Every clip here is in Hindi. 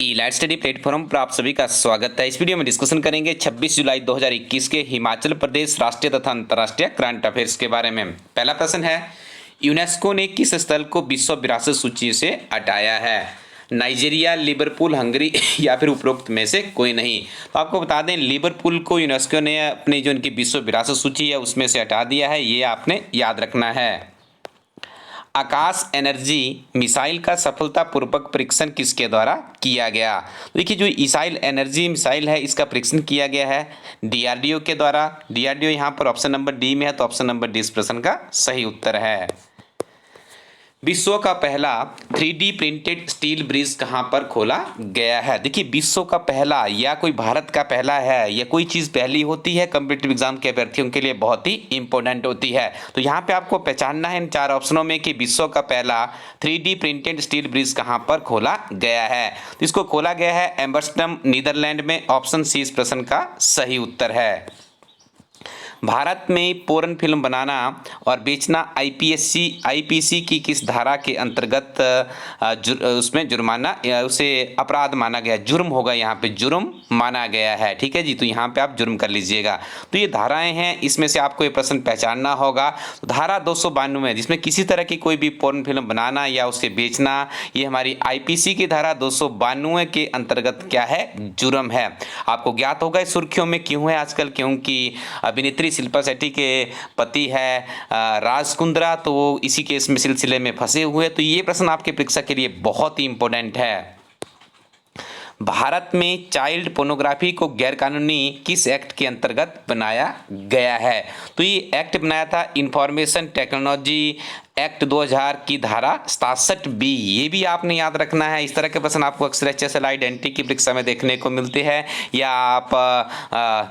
ई-लाइट स्टडी प्लेटफॉर्म पर आप सभी का स्वागत है। इस वीडियो में डिस्कशन करेंगे 26 जुलाई 2021 के हिमाचल प्रदेश राष्ट्रीय तथा अंतर्राष्ट्रीय करंट अफेयर्स के बारे में। पहला प्रश्न है, यूनेस्को ने किस स्थल को विश्व विरासत सूची से हटाया है? नाइजीरिया, लिवरपूल, हंगरी या फिर उपरोक्त में से कोई नहीं। तो आपको बता दें, लिवरपूल को यूनेस्को ने अपनी जो उनकी विश्व विरासत सूची है उसमें से हटा दिया है, ये आपने याद रखना है। आकाश एनर्जी मिसाइल का सफलतापूर्वक परीक्षण किसके द्वारा किया गया? देखिए, जो ईसाइल एनर्जी मिसाइल है इसका परीक्षण किया गया है डीआरडीओ के द्वारा। डीआरडीओ यहाँ पर ऑप्शन नंबर डी में है, तो ऑप्शन नंबर डी इस प्रश्न का सही उत्तर है। विश्व का पहला 3D प्रिंटेड स्टील ब्रिज कहाँ पर खोला गया है? देखिए, विश्व का पहला या कोई भारत का पहला है या कोई चीज़ पहली होती है कॉम्पिटिटिव एग्जाम के अभ्यर्थियों के लिए बहुत ही इंपॉर्टेंट होती है। तो यहाँ पे आपको पहचानना है इन चार ऑप्शनों में कि विश्व का पहला 3D प्रिंटेड स्टील ब्रिज कहाँ पर खोला गया है। तो इसको खोला गया है एम्स्टर्डम, नीदरलैंड में। ऑप्शन सी इस प्रश्न का सही उत्तर है। भारत में पोर्न फिल्म बनाना और बेचना आईपीसी की किस धारा के अंतर्गत उसमें जुर्माना उसे अपराध माना गया? जुर्म होगा, यहाँ पे जुर्म माना गया है। ठीक है जी, तो यहाँ पे आप जुर्म कर लीजिएगा। तो ये धाराएं हैं, इसमें से आपको ये प्रश्न पहचानना होगा। तो धारा 292 जिसमें किसी तरह की कोई भी पोर्न फिल्म बनाना या उसे बेचना, ये हमारी आईपीसी की धारा 292 के अंतर्गत क्या है? जुर्म है। आपको ज्ञात होगा इस सुर्खियों में क्यों है आजकल, क्योंकि अभिनेत्री शिल्पा शेट्टी के पति है राज कुंद्रा, तो वो इसी केस में सिलसिले में फंसे हुए। तो ये प्रश्न आपके परीक्षा के लिए बहुत ही इंपॉर्टेंट है। भारत में चाइल्ड पोर्नोग्राफी को गैरकानूनी किस एक्ट के अंतर्गत बनाया गया है? तो ये एक्ट बनाया था इंफॉर्मेशन टेक्नोलॉजी एक्ट 2000 की धारा 67B। ये भी आपने याद रखना है। इस तरह के प्रश्न आपको अक्सर HSL आइडेंटिटी की परीक्षा में देखने को मिलते हैं, या आप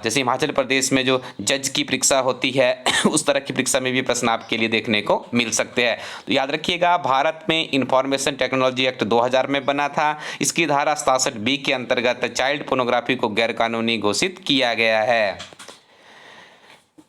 जैसे हिमाचल प्रदेश में जो जज की परीक्षा होती है उस तरह की परीक्षा में भी प्रश्न आपके लिए देखने को मिल सकते हैं। तो याद रखिएगा, भारत में इंफॉर्मेशन टेक्नोलॉजी एक्ट 2000 में बना था। इसकी धारा 67B के अंतर्गत चाइल्ड पोर्नोग्राफी को गैरकानूनी घोषित किया गया है।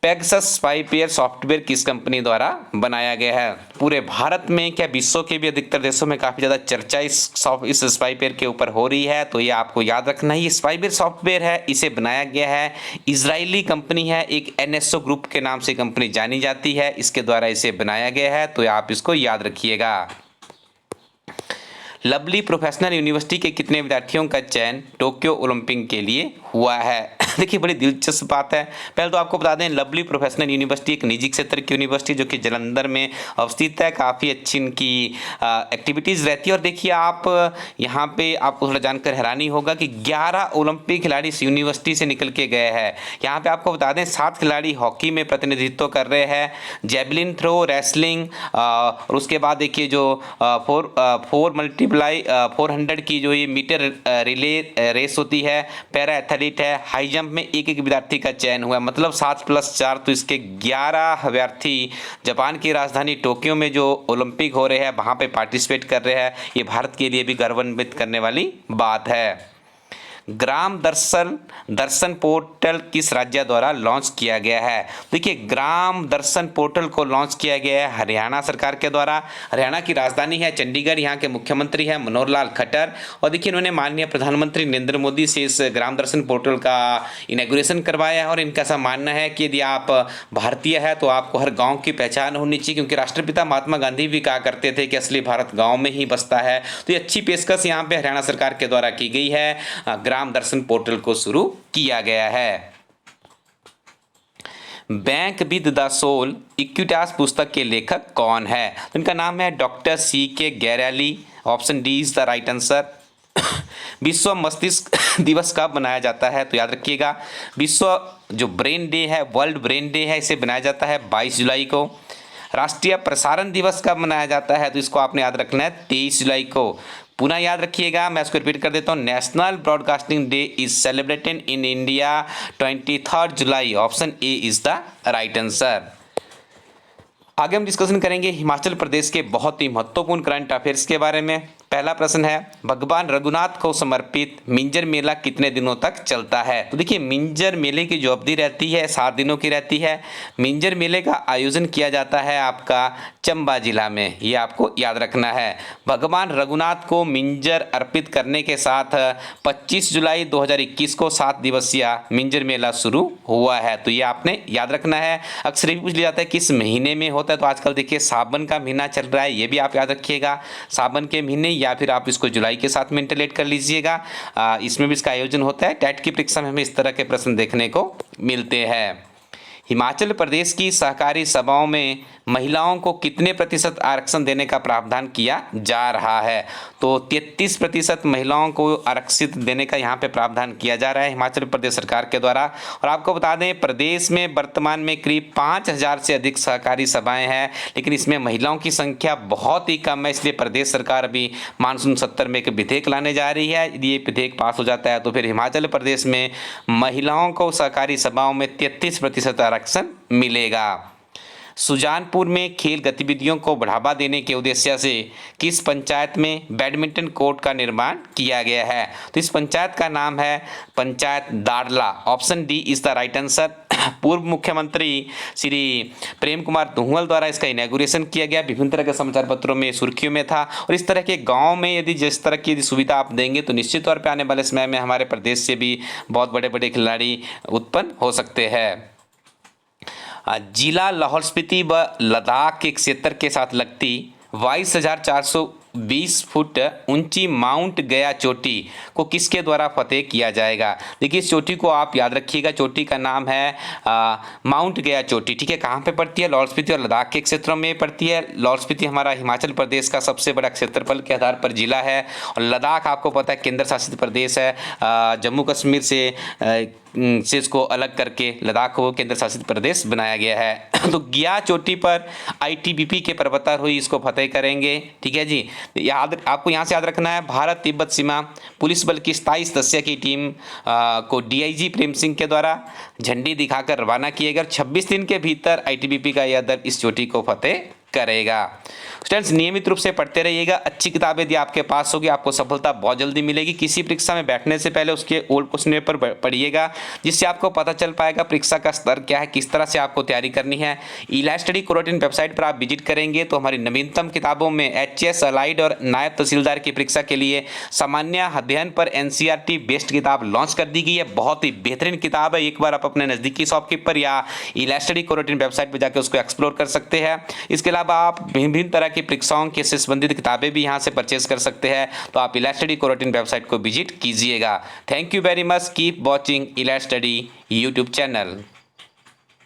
पेगासस स्पाईवेयर सॉफ्टवेयर किस कंपनी द्वारा बनाया गया है? पूरे भारत में क्या विश्व के भी अधिकतर देशों में काफ़ी ज़्यादा चर्चा इस स्पाईवेयर के ऊपर हो रही है। तो ये आपको याद रखना है, ये स्पाईवेयर सॉफ्टवेयर है, इसे बनाया गया है इजरायली कंपनी है, एक NSO ग्रुप के नाम से कंपनी जानी जाती है, इसके द्वारा इसे बनाया गया है। तो आप इसको याद रखिएगा। लवली प्रोफेशनल यूनिवर्सिटी के कितने विद्यार्थियों का चयन टोक्यो ओलंपिक के लिए हुआ है? देखिए, बड़ी दिलचस्प बात है। पहले तो आपको बता दें, लवली प्रोफेशनल यूनिवर्सिटी एक निजी क्षेत्र की यूनिवर्सिटी जो कि जालंधर में अवस्थित है। काफ़ी अच्छी इनकी एक्टिविटीज़ रहती है। और देखिए, आप यहाँ पे आपको थोड़ा जानकर हैरानी होगा कि 11 ओलंपिक खिलाड़ी इस यूनिवर्सिटी से निकल के गए हैं। यहाँ पे आपको बता दें 7 खिलाड़ी हॉकी में प्रतिनिधित्व कर रहे हैं, जेवलिन थ्रो, रेसलिंग, और उसके बाद देखिए जो 4x400 की जो ये मीटर रिले रेस होती है, पैरा एथलीट है, हाई जंप में एक विद्यार्थी का चयन हुआ। मतलब 7+4, तो इसके 11 विद्यार्थी जापान की राजधानी टोक्यो में जो ओलंपिक हो रहे हैं वहाँ पे पार्टिसिपेट कर रहे हैं। ये भारत के लिए भी गौरवान्वित करने वाली बात है। ग्राम दर्शन पोर्टल किस राज्य द्वारा लॉन्च किया गया है? देखिए, ग्राम दर्शन पोर्टल को लॉन्च किया गया है हरियाणा सरकार के द्वारा। हरियाणा की राजधानी है चंडीगढ़, यहाँ के मुख्यमंत्री हैं मनोहर लाल खट्टर, और देखिए इन्होंने माननीय प्रधानमंत्री नरेंद्र मोदी से इस ग्राम दर्शन पोर्टल का इनॉग्रेशन करवाया है। और इनका ऐसा मानना है कि यदि आप भारतीय है तो आपको हर गाँव की पहचान होनी चाहिए, क्योंकि राष्ट्रपिता महात्मा गांधी भी कहा करते थे कि असली भारत गाँव में ही बसता है। तो ये अच्छी पेशकश यहाँ पे हरियाणा सरकार के द्वारा की गई है। ग्राम दर्शन पोर्टल को शुरू किया गया है। Bank with the soul Equitas पुस्तक के लेखक कौन है? इनका नाम है doctor CK Gariyali. Option D is the right answer. विश्व मस्तिष्क दिवस कब मनाया जाता है? तो याद रखिएगा, विश्व जो ब्रेन डे है, वर्ल्ड ब्रेन डे है, इसे बनाया जाता है 22 जुलाई को। राष्ट्रीय प्रसारण दिवस कब मनाया जाता है? तो इसको आपने याद रखना है 23 जुलाई को। पुनः याद रखिएगा, मैं इसको रिपीट कर देता हूँ, national broadcasting day is celebrated in India 23 July. Option A is the right answer. आगे हम डिस्कशन करेंगे हिमाचल प्रदेश के बहुत ही महत्वपूर्ण करंट अफेयर्स के बारे में। पहला प्रश्न है, भगवान रघुनाथ को समर्पित मिंजर मेला कितने दिनों तक चलता है? तो देखिए, मिंजर मेले की जो अवधि रहती है 7 दिनों की रहती है। मिंजर मेले का आयोजन किया जाता है आपका चंबा जिला में, ये आपको याद रखना है। भगवान रघुनाथ को मिंजर अर्पित करने के साथ 25 जुलाई 2021 को 7 दिवसीय मिंजर मेला शुरू हुआ है, तो ये आपने याद रखना है। अक्सर ये भी पूछ लिया जाता है किस महीने में होता है, तो आजकल देखिए सावन का महीना चल रहा है, ये भी आप याद रखिएगा, सावन के महीने, या फिर आप इसको जुलाई के साथ में इंटरलेट कर लीजिएगा। इसमें भी इसका आयोजन होता है। टेट की परीक्षा में हमें इस तरह के प्रश्न देखने को मिलते हैं। हिमाचल प्रदेश की सहकारी सभाओं में महिलाओं को कितने प्रतिशत आरक्षण देने का प्रावधान किया जा रहा है? तो 33% महिलाओं को आरक्षित देने का यहाँ पे प्रावधान किया जा रहा है हिमाचल प्रदेश सरकार के द्वारा। और आपको बता दें, प्रदेश में वर्तमान में करीब 5000 से अधिक सहकारी सभाएं हैं, लेकिन इसमें महिलाओं की संख्या बहुत ही कम है। इसलिए प्रदेश सरकार अभी मानसून 70 में एक विधेयक लाने जा रही है। यदि ये विधेयक पास हो जाता है तो फिर हिमाचल प्रदेश में महिलाओं को सहकारी सभाओं में 33% आरक्षण मिलेगा। सुजानपुर में खेल गतिविधियों को बढ़ावा देने के उद्देश्य से किस पंचायत में बैडमिंटन कोर्ट का निर्माण किया गया है? तो इस पंचायत का नाम है panchayat Darla. Option D is the right answer. पूर्व मुख्यमंत्री श्री प्रेम कुमार धूमल द्वारा इसका इनॉग्रेशन किया गया। विभिन्न तरह के समाचार पत्रों में सुर्खियों में था। और इस तरह के गांव में यदि जिस तरह की सुविधा आप देंगे तो निश्चित तौर पर आने वाले समय में हमारे प्रदेश से भी बहुत बड़े बड़े खिलाड़ी उत्पन्न हो सकते हैं। जिला लाहौल स्पीति व लद्दाख के क्षेत्र के साथ लगती 22,420 फुट ऊंची माउंट गया चोटी को किसके द्वारा फतेह किया जाएगा? देखिए, इस चोटी को आप याद रखिएगा, चोटी का नाम है माउंट गया चोटी। ठीक है, कहाँ पे पड़ती है? लाहौल स्पीति और लद्दाख के क्षेत्रों में पड़ती है। लाहौल स्पीति हमारा हिमाचल प्रदेश का सबसे बड़ा क्षेत्रफल के आधार पर जिला है, और लद्दाख आपको पता है केंद्र शासित प्रदेश है। जम्मू कश्मीर से इसको अलग करके लद्दाख को केंद्र शासित प्रदेश बनाया गया है। तो गया चोटी पर ITBP के पर्वतारोही इसको फतेह करेंगे। ठीक है जी, आपको यहाँ से याद रखना है, भारत तिब्बत सीमा पुलिस बल की 27 सदस्य की टीम को DIG प्रेम सिंह के द्वारा झंडी दिखाकर रवाना किए गए। 26 दिन के भीतर ITBP का यह दल इस चोटी को फतेह करेगा। स्टूडेंट्स, नियमित रूप से पढ़ते रहिएगा। अच्छी किताबें यदि आपके पास होगी आपको सफलता बहुत जल्दी मिलेगी। किसी परीक्षा में बैठने से पहले उसके ओल्ड क्वेश्चन पेपर पढ़िएगा, जिससे आपको पता चल पाएगा परीक्षा का स्तर क्या है, किस तरह से आपको तैयारी करनी है। इलाइट स्टडी कोरोटिन वेबसाइट पर आप विजिट करेंगे तो हमारी नवीनतम किताबों में HS अलाइड और नायब तहसीलदार की परीक्षा के लिए सामान्य अध्ययन पर NCERT बेस्ड किताब लॉन्च कर दी गई है। बहुत ही बेहतरीन किताब है। एक बार आप अपने नज़दीकी शॉपकीपर या इलाइट स्टडी कोरोटिन वेबसाइट पर जाकर उसको एक्सप्लोर कर सकते हैं। इसके अलावा आप भिन्न तरह की परीक्षाओं के से संबंधित किताबें भी यहाँ से परचेज कर सकते हैं। तो आप इलाइट स्टडी कोरोटिन वेबसाइट को विजिट कीजिएगा। Thank you very much. Keep watching elite study YouTube channel.